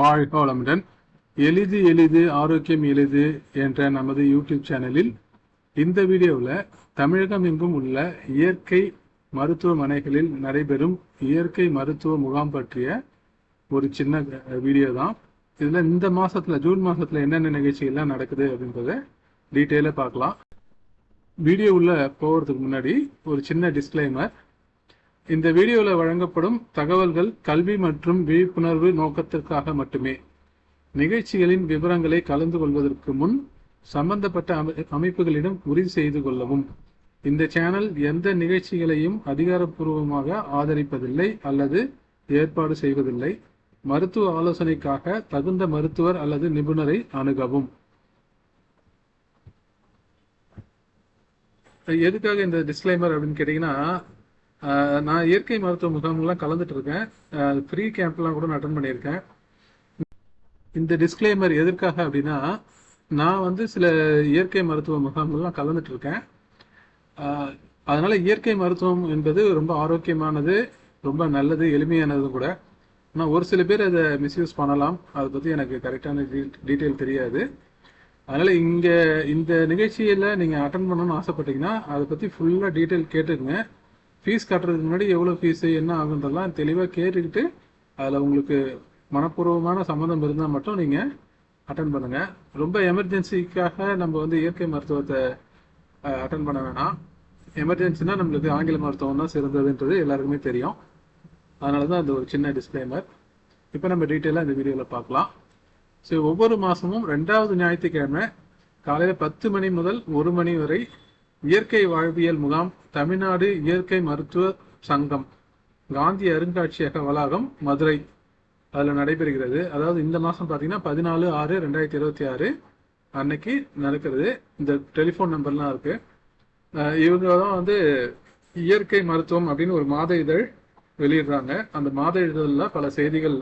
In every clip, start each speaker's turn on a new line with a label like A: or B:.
A: வாழ்க வளமுடன். எளிது எளிது ஆரோக்கியம் எளிது என்ற நமது யூடியூப் சேனலில் இந்த வீடியோவில் தமிழகம் எங்கும் உள்ள இயற்கை மருத்துவமனைகளில் நடைபெறும் இயற்கை மருத்துவ முகாம் பற்றிய ஒரு சின்ன வீடியோ தான். இதில் இந்த மாதத்தில் ஜூன் மாதத்தில் என்னென்ன நிகழ்ச்சிகள்லாம் நடக்குது அப்படின்றத டீட்டெயிலாக பார்க்கலாம். வீடியோ உள்ள போகிறதுக்கு முன்னாடி ஒரு சின்ன டிஸ்க்ளைமர். இந்த வீடியோவில் வழங்கப்படும் தகவல்கள் கல்வி மற்றும் விழிப்புணர்வு நோக்கத்திற்காக மட்டுமே. நிகழ்ச்சிகளின் விவரங்களை கலந்து கொள்வதற்கு முன் சம்பந்தப்பட்ட அமைப்புகளிடம் உறுதி செய்து கொள்ளவும். இந்த சேனல் எந்த நிகழ்ச்சிகளையும் அதிகாரப்பூர்வமாக ஆதரிப்பதில்லை அல்லது ஏற்பாடு செய்வதில்லை. மருத்துவ ஆலோசனைக்காக தகுந்த மருத்துவர் அல்லது நிபுணரை அணுகவும். எதுக்காக இந்த டிஸ்க்ளைமர் அப்படின்னு கேட்டீங்கன்னா, நான் இயற்கை மருத்துவ முகாம்லாம் கலந்துட்டு இருக்கேன். ஃப்ரீ கேம்ப்லாம் கூட அட்டன் பண்ணியிருக்கேன். இந்த டிஸ்க்ளைமர் எதற்காக அப்படின்னா, நான் சில இயற்கை மருத்துவ முகாம்லாம் கலந்துட்டு இருக்கேன். அதனால இயற்கை மருத்துவம் என்பது ரொம்ப ஆரோக்கியமானது, ரொம்ப நல்லது, எளிமையானது கூட. ஆனால் ஒரு சில பேர் அதை மிஸ்யூஸ் பண்ணலாம். அதை பற்றி எனக்கு கரெக்டான டீட்டெயில் தெரியாது. அதனால இந்த நிகழ்ச்சியில் நீங்கள் அட்டன் பண்ணணும்னு ஆசைப்பட்டீங்கன்னா அதை பற்றி ஃபுல்லாக டீட்டெயில் கேட்டுக்குங்க. ஃபீஸ் கட்டுறதுக்கு முன்னாடி எவ்வளோ ஃபீஸு என்ன ஆகுன்றதெல்லாம் தெளிவாக கேட்டுக்கிட்டு அதில் உங்களுக்கு மனப்பூர்வமான சம்மந்தம் இருந்தால் மட்டும் நீங்கள் அட்டன் பண்ணுங்கள். ரொம்ப எமர்ஜென்சிக்காக நம்ம இயற்கை மருத்துவத்தை அட்டன் பண்ண வேணாம். எமர்ஜென்சினா நம்மளுக்கு ஆங்கில மருத்துவம் தான் சிறந்ததுன்றது எல்லாருக்குமே தெரியும். அதனால தான் அந்த ஒரு சின்ன டிஸ்க்ளைமர். இப்போ நம்ம டீட்டெயிலாக இந்த வீடியோவில் பார்க்கலாம். ஸோ ஒவ்வொரு மாதமும் 2வது ஞாயிற்றுக்கிழமை காலையில் 10 மணி முதல் 1 மணி வரை இயற்கை வாழ்வியல் முகாம் தமிழ்நாடு இயற்கை மருத்துவ சங்கம் காந்தி அருங்காட்சியக வளாகம் மதுரை அதில் நடைபெறுகிறது. அதாவது இந்த மாதம் பார்த்தீங்கன்னா 14/6/2026 அன்னைக்கு நடக்கிறது. இந்த டெலிஃபோன் நம்பர்லாம் இருக்கு. இவங்க தான் இயற்கை மருத்துவம் அப்படின்னு ஒரு மாத இதழ் வெளியிடுறாங்க. அந்த மாத இதழில் பல செய்திகள்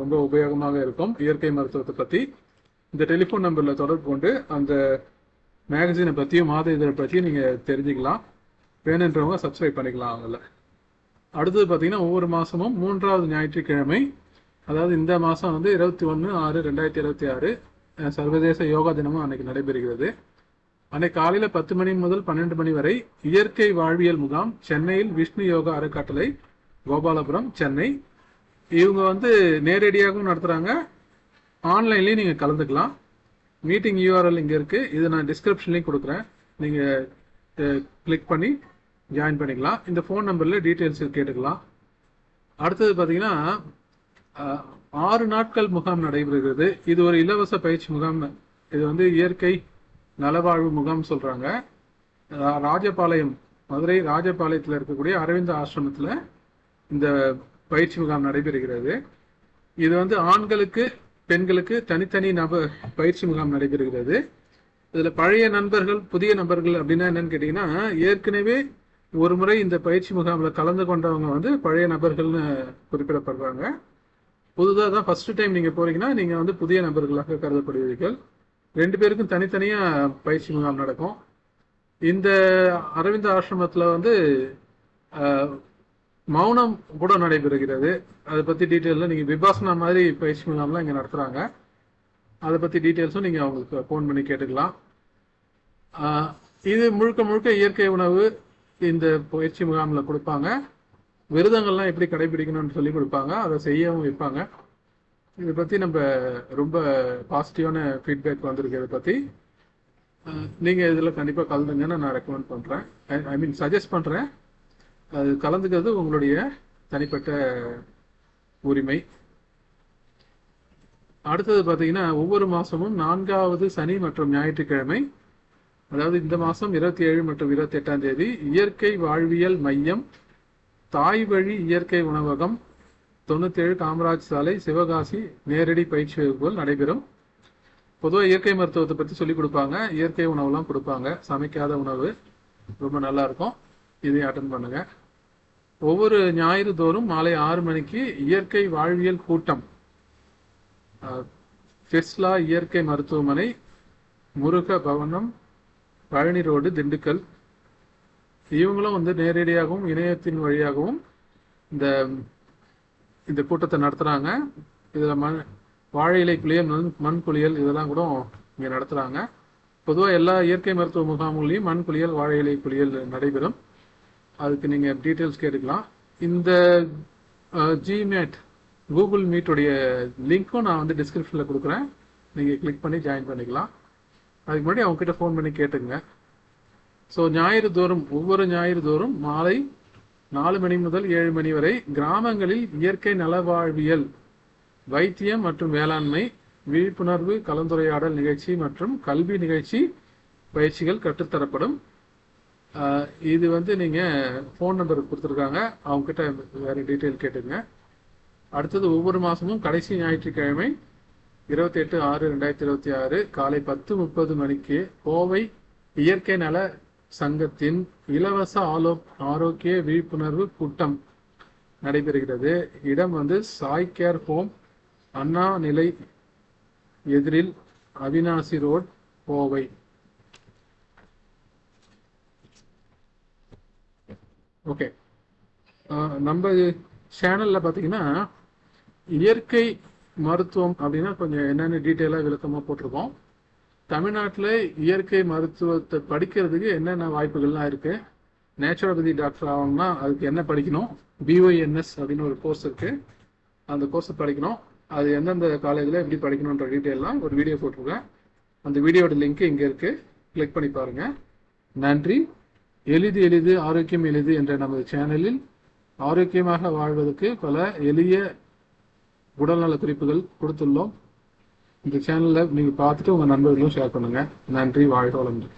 A: ரொம்ப உபயோகமாக இருக்கும் இயற்கை மருத்துவத்தை பற்றி. இந்த டெலிஃபோன் நம்பரில் தொடர்பு கொண்டு அந்த மேகசினை பற்றியும் மாத இதழை பற்றியும் நீங்கள் தெரிஞ்சுக்கலாம். வேணுன்றவங்க சப்ஸ்கிரைப் பண்ணிக்கலாம் அவங்கள. அடுத்தது பார்த்தீங்கன்னா ஒவ்வொரு மாதமும் 3வது ஞாயிற்றுக்கிழமை, அதாவது இந்த மாதம் 21/6/2026 சர்வதேச யோகா தினமும் அன்னைக்கு நடைபெறுகிறது. அன்னைக்கு காலையில் 10 மணி முதல் 12 மணி வரை இயற்கை வாழ்வியல் முகாம் சென்னையில் விஷ்ணு யோகா அறக்கட்டளை, கோபாலபுரம், சென்னை. இவங்க நேரடியாகவும் நடத்துகிறாங்க, ஆன்லைன்லேயும் நீங்கள் கலந்துக்கலாம். மீட்டிங் யூஆர்எல் இங்கே இருக்குது. இது நான் டிஸ்கிரிப்ஷன்லேயும் கொடுக்குறேன். நீங்கள் கிளிக் பண்ணி ஜாயின் பண்ணிக்கலாம். இந்த ஃபோன் நம்பரில் டீட்டெயில்ஸ் கேட்டுக்கலாம். அடுத்தது பார்த்தீங்கன்னா 6 நாட்கள் முகாம் நடைபெறுகிறது. இது ஒரு இலவச பயிற்சி முகாம். இது இயற்கை நலவாழ்வு முகாம் சொல்கிறாங்க. ராஜபாளையம், மதுரை ராஜபாளையத்தில் இருக்கக்கூடிய அரவிந்த ஆசிரமத்தில் இந்த பயிற்சி முகாம் நடைபெறுகிறது. இது ஆண்களுக்கு பெண்களுக்கு தனித்தனி பயிற்சி முகாம் நடைபெறுகிறது. இதில் பழைய நண்பர்கள், புதிய நபர்கள் அப்படின்னா என்னன்னு கேட்டிங்கன்னா, ஏற்கனவே ஒரு முறை இந்த பயிற்சி முகாமில் கலந்து கொண்டவங்க பழைய நபர்கள்னு குறிப்பிடப்படுறாங்க. புதுதாக தான் ஃபர்ஸ்ட் டைம் நீங்கள் போகிறீங்கன்னா நீங்கள் புதிய நபர்களாக கருதப்படுவீர்கள். 2 பேருக்கும் தனித்தனியாக பயிற்சி முகாம் நடக்கும். இந்த அரவிந்த ஆசிரமத்தில் மௌனம் கூட நடைபெறுகிறது. அதை பற்றி டீட்டெயிலில் நீங்கள் விபாசனா மாதிரி பயிற்சி முகாம்லாம் இங்கே நடத்துகிறாங்க. அதை பற்றி டீட்டெயில்ஸும் நீங்கள் அவங்களுக்கு ஃபோன் பண்ணி கேட்டுக்கலாம். இது முழுக்க முழுக்க இயற்கை உணவு இந்த பயிற்சி முகாமில் கொடுப்பாங்க. விரதங்கள்லாம் எப்படி கடைபிடிக்கணும்னு சொல்லி கொடுப்பாங்க, அதை செய்யவும் வைப்பாங்க. இதை பற்றி நம்ம ரொம்ப பாசிட்டிவான ஃபீட்பேக் வந்திருக்கு. இதை பற்றி நீங்கள் இதில் கண்டிப்பாக கலந்துங்கன்னு நான் ரெக்கமெண்ட் பண்ணுறேன். சஜஸ்ட் பண்ணுறேன். அது கலந்துக்கிறது உங்களுடைய தனிப்பட்ட உரிமை. அடுத்தது பார்த்தீங்கன்னா ஒவ்வொரு மாதமும் 4வது சனி மற்றும் ஞாயிற்றுக்கிழமை, அதாவது இந்த மாதம் 27 மற்றும் 28ஆம் தேதி இயற்கை வாழ்வியல் மையம் தாய் வழி இயற்கை உணவகம் 97 காமராஜ் சாலை, சிவகாசி நேரடி பயிற்சி வகுப்புகள் நடைபெறும். பொதுவாக இயற்கை மருத்துவத்தை பற்றி சொல்லிக் கொடுப்பாங்க, இயற்கை உணவுலாம் கொடுப்பாங்க. சமைக்காத உணவு ரொம்ப நல்லா இருக்கும். இதையும் அட்டன் பண்ணுங்க. ஒவ்வொரு ஞாயிறு தோறும் மாலை 6 மணிக்கு இயற்கை வாழ்வியல் கூட்டம் ஃபெஸ்லா இயற்கை மருத்துவமனை, முருக பவனம், பழனி ரோடு, திண்டுக்கல். இவங்களும் நேரடியாகவும் இணையத்தின் வழியாகவும் இந்த இந்த கூட்டத்தை நடத்துகிறாங்க. இதில் வாழை இலை குளியல், மண் குளியல் இதெல்லாம் கூட இங்கே நடத்துகிறாங்க. பொதுவாக எல்லா இயற்கை மருத்துவ முகாம்களையும் மண் குளியல், வாழை இலை குளியல் நடைபெறும். அதுக்கு நீங்கள் டீட்டெயில்ஸ் கேட்டுக்கலாம். இந்த ஜிமேட் கூகுள் மீட்டுடைய லிங்க்கும் நான் வந்து டிஸ்கிரிப்ஷனில் கொடுக்குறேன். நீங்கள் கிளிக் பண்ணி ஜாயின் பண்ணிக்கலாம். அதுக்கு முன்னாடி அவங்ககிட்ட ஃபோன் பண்ணி கேட்டுங்க. ஸோ ஒவ்வொரு ஞாயிறு தோறும் மாலை 4 மணி முதல் 7 மணி வரை கிராமங்களில் இயற்கை நலவாழ்வியல், வைத்தியம் மற்றும் வேளாண்மை, விழிப்புணர்வு, கலந்துரையாடல் நிகழ்ச்சி மற்றும் கல்வி நிகழ்ச்சி பயிற்சிகள் கற்றுத்தரப்படும். இது வந்து நீங்கள் ஃபோன் நம்பர் கொடுத்துருக்காங்க, அவங்ககிட்ட வேறு டீட்டெயில் கேட்டுங்க. அடுத்தது ஒவ்வொரு மாதமும் கடைசி ஞாயிற்றுக்கிழமை 28/6/2026 காலை 10:30 மணிக்கு கோவை இயற்கை நல சங்கத்தின் இலவச ஆரோக்கிய விழிப்புணர்வு கூட்டம் நடைபெறுகிறது. இடம் வந்து சாய் கேர் ஹோம், அண்ணா நிலை எதிரில், அவினாசி ரோட், கோவை. ஓகே, நம்ம சேனல்ல பார்த்தீங்கன்னா இயற்கை மருத்துவம் அப்படின்னா கொஞ்சம் என்னென்ன டீட்டெயிலாக விளக்கமாக போட்டிருக்கோம். தமிழ்நாட்டில் இயற்கை மருத்துவத்தை படிக்கிறதுக்கு என்னென்ன வாய்ப்புகள்லாம் இருக்குது. நேச்சுரோபதி டாக்டர் ஆகணும்னா அதுக்கு என்ன படிக்கணும், BYNS அப்படின்னு ஒரு கோர்ஸ் இருக்குது, அந்த கோர்ஸை படிக்கணும். அது எந்தெந்த காலேஜில் எப்படி படிக்கணுன்ற டீட்டெயிலாம் ஒரு வீடியோ போட்டிருக்கேன். அந்த வீடியோட லிங்க் இங்கே இருக்குது, கிளிக் பண்ணி பாருங்கள். நன்றி. எளிது எளிது ஆரோக்கியம் எளிது என்ற நமது சேனலில் ஆரோக்கியமாக வாழ்வதற்கு பல எளிய உடல்நல குறிப்புகள் கொடுத்துள்ளோம். இந்த சேனலை நீங்கள் பார்த்துட்டு உங்கள் நண்பர்களும் ஷேர் பண்ணுங்கள். நன்றி. வாழ்க வளமுடன்.